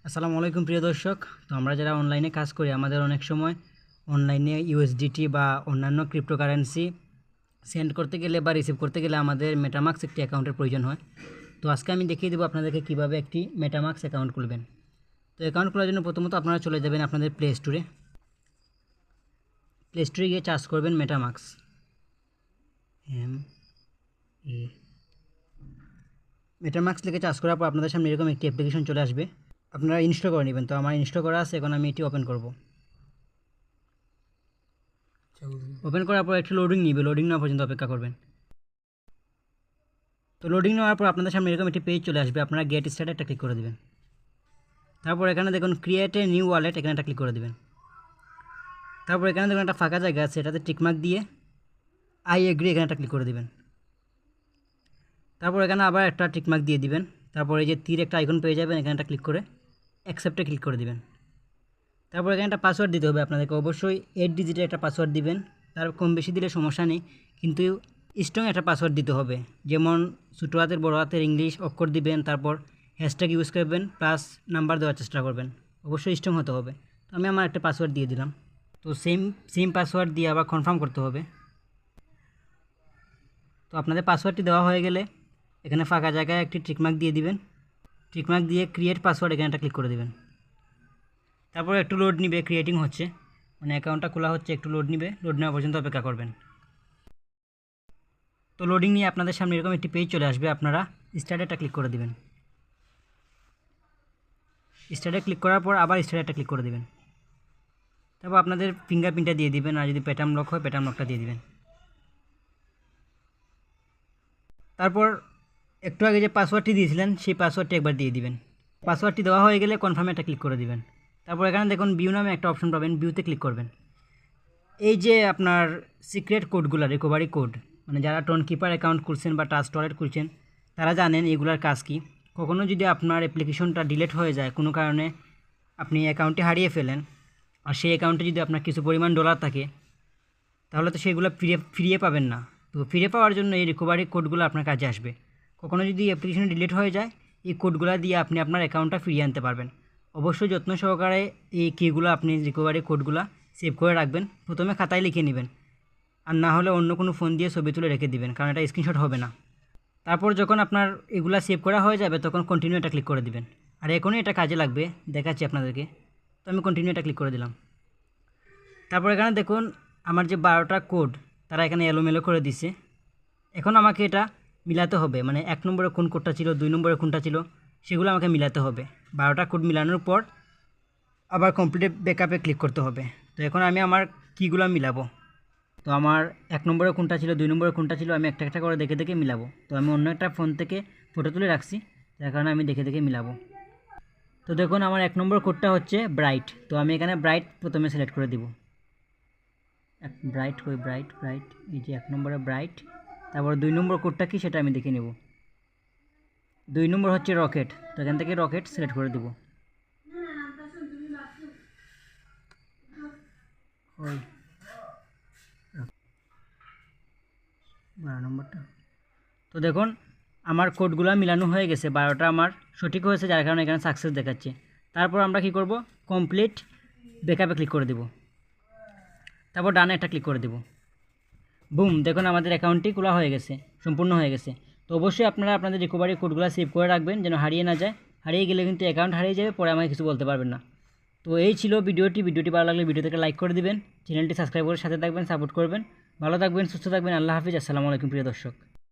আসসালামু আলাইকুম প্রিয় দর্শক। তো আমরা যারা অনলাইনে কাজ করি আমাদের অনেক সময় অনলাইনে ইউএসডিটি বা অন্যান্য ক্রিপ্টোকারেন্সি সেন্ড করতে গেলে বা রিসিভ করতে গেলে আমাদের মেটামাক্স একটি অ্যাকাউন্টের প্রয়োজন হয়। তো আজকে আমি দেখিয়ে দেবো আপনাদেরকে কীভাবে একটি মেটামাক্স অ্যাকাউন্ট খুলবেন। তো অ্যাকাউন্ট খোলার জন্য প্রথমত আপনারা চলে যাবেন আপনাদের প্লে স্টোরে গিয়ে চার্জ করবেন মেটামাক্স মেটামাক্স লিখে চার্জ করার পর আপনাদের সামনে এরকম একটি অ্যাপ্লিকেশন চলে আসবে, আপনারা ইনস্টল করে নেবেন। তো আমার ইনস্টল করা আছে, এখন আমি এটি ওপেন করব। ওপেন করার পর একটু লোডিং নিবে, লোডিং নেওয়া পর্যন্ত অপেক্ষা করবেন। তো লোডিং নেওয়ার পর আপনাদের সামনে এরকম একটি পেজ চলে আসবে, আপনারা গেট স্টার্টে একটা ক্লিক করে দেবেন। তারপর এখানে দেখুন ক্রিয়েট এ নিউ ওয়ালেট, এখানে একটা ক্লিক করে দেবেন। তারপর এখানে দেখুন একটা ফাঁকা জায়গা আছে, এটাতে টিকমার্ক দিয়ে আই এগ্রি এখানে একটা ক্লিক করে দেবেন। তারপর এখানে আবার একটা টিকমার্ক দিয়ে দিবেন। তারপর এই যে তীর একটা আইকন পেয়ে যাবেন, এখানে একটা ক্লিক করে অ্যাকসেপ্টে ক্লিক করে দিবেন। তারপর এখানে একটা পাসওয়ার্ড দিতে হবে আপনাদেরকে, অবশ্যই 8 ডিজিটের একটা পাসওয়ার্ড দিবেন। তার কম বেশি দিলে সমস্যা নেই, কিন্তু স্ট্রং একটা পাসওয়ার্ড দিতে হবে, যেমন ছোটো হাতের বড় হাতের ইংলিশ অক্ষর দিবেন। তারপর হ্যাশট্যাগ ইউজ করবেন, প্লাস নাম্বার দেওয়ার চেষ্টা করবেন, অবশ্যই স্ট্রং হতে হবে। তো আমি আমার একটা পাসওয়ার্ড দিয়ে দিলাম। তো সেম পাসওয়ার্ড দিয়ে আবার কনফার্ম করতে হবে। তো আপনাদের পাসওয়ার্ডটি দেওয়া হয়ে গেলে এখানে ফাঁকা জায়গায় একটি টিকমার্ক দিয়ে দিবেন। টিকমার্ক দিয়ে ক্রিয়েট পাসওয়ার্ড এখানে একটা ক্লিক করে দেবেন। তারপর একটু লোড নিবে, ক্রিয়েটিং হচ্ছে, মানে অ্যাকাউন্টটা খোলা হচ্ছে, একটু লোড নিবে, লোড নেওয়া পর্যন্ত অপেক্ষা করবেন। তো লোডিং নিয়ে আপনাদের সামনে এরকম একটি পেজ চলে আসবে, আপনারা স্টার্টেটা ক্লিক করে দিবেন। স্টার্টে ক্লিক করার পর আবার স্টার্টেটা ক্লিক করে দেবেন। তারপর আপনাদের ফিঙ্গারপ্রিন্টটা দিয়ে দিবেন, আর যদি প্যাটার্ন লক হয় প্যাটার্ন লকটা দিয়ে দিবেন। তারপর একটু আগে যে পাসওয়ার্ডটি দিয়েছিলেন সেই পাসওয়ার্ডটি একবার দিয়ে দিবেন। পাসওয়ার্ডটি দেওয়া হয়ে গেলে কনফার্মে একটা ক্লিক করে দিবেন। তারপর এখানে দেখুন ভিউ নামে একটা অপশন পাবেন, ভিউতে ক্লিক করবেন। এই যে আপনার সিক্রেট কোডগুলো, রিকভারি কোড, মানে যারা টোন কিপার অ্যাকাউন্ট খুলছেন বা ট্রাস্ট ওয়ালেট খুলছেন তারা জানেন এগুলার কাজ কী। কখনও যদি আপনার অ্যাপ্লিকেশনটা ডিলিট হয়ে যায়, কোনো কারণে আপনি অ্যাকাউন্টটি হারিয়ে ফেলেন, আর সেই অ্যাকাউন্টে যদি আপনার কিছু পরিমাণ ডলার থাকে, তাহলে তো সেগুলো ফিরিয়ে পাবেন না। তো ফিরে পাওয়ার জন্য এই রিকভারি কোডগুলো আপনার কাজে আসবে। কখনও যদি অ্যাপ্লিকেশন ডিলিট হয়ে যায়, এই কোডগুলো দিয়ে আপনি আপনার অ্যাকাউন্টটা ফিরিয়ে আনতে পারবেন। অবশ্যই যত্ন সহকারে এই কিগুলো আপনি রিকভারি কোডগুলো সেভ করে রাখবেন, প্রথমে খাতায় লিখে নেবেন, আর না হলে অন্য কোনো ফোন দিয়ে ছবি তুলে রেখে দিবেন, কারণ এটা স্ক্রিনশট হবে না। তারপর যখন আপনার এগুলা সেভ করা হয়ে যাবে তখন কন্টিনিউ এটা ক্লিক করে দিবেন। আর এখনই এটা কাজে লাগবে, দেখাচ্ছি আপনাদেরকে। তো আমি কন্টিনিউ এটা ক্লিক করে দিলাম। তারপর এখানে দেখুন আমার যে 12টা কোড তারা এখানে এলোমেলো করে দিছে। এখন আমাকে এটা মিলাতে হবে, মানে 1 নম্বরে কোন কোডটা ছিল, 2 নম্বরে কোনটা ছিল, সেগুলো আমাকে মিলাতে হবে। 12টা কোড মিলানোর পর আবার কমপ্লিট ব্যাকআপে ক্লিক করতে হবে। তো এখন আমি আমার কীগুলো মিলাবো। তো আমার 1 নম্বরে কোনটা ছিল, 2 নম্বরে কোনটা ছিল, আমি একটা একটা করে দেখে দেখে মিলাবো। তো আমি অন্য একটা ফোন থেকে ফটো তুলে রাখছি, যার কারণে আমি দেখে দেখে মিলাবো। তো দেখুন আমার 1 নম্বর কোডটা হচ্ছে ব্রাইট, তো আমি এখানে ব্রাইট প্রথমে সিলেক্ট করে দিব। ব্রাইট কই, ব্রাইট এই যে 1 নম্বরে ব্রাইট। তারপর 2 নম্বর কোডটা কি সেটা আমি দেখে নেব। 2 নম্বর হচ্ছে রকেট, তো এখান থেকে রকেট সিলেক্ট করে দেব। ওই 12 নম্বরটা। তো দেখুন আমার কোডগুলো মিলানো হয়ে গেছে, 12টা আমার সঠিক হয়েছে, যার কারণে এখানে সাকসেস দেখাচ্ছে। তারপর আমরা কি করব, কমপ্লিট ব্যাকআপে ক্লিক করে দেব। তারপর ডানে একটা ক্লিক করে দেব। বুম, দেখুন আমাদের অ্যাকাউন্টটি খোলা হয়ে গেছে, সম্পূর্ণ হয়ে গেছে। তো অবশ্যই আপনারা আপনাদের রিকভারি কোডগুলো সেভ করে রাখবেন, যেন হারিয়ে না যায়। হারিয়ে গেলে কিন্তু অ্যাকাউন্ট হারিয়ে যাবে, পরে আমাকে কিছু বলতে পারবেন না। তো এই ছিল ভিডিওটি ভালো লাগলে ভিডিওটাকে লাইক করে দিবেন, চ্যানেলটি সাবস্ক্রাইব করে সাথে থাকবেন, সাপোর্ট করবেন। ভালো থাকবেন, সুস্থ থাকবেন, আল্লাহ হাফিজ, আসসালামু আলাইকুম প্রিয় দর্শক।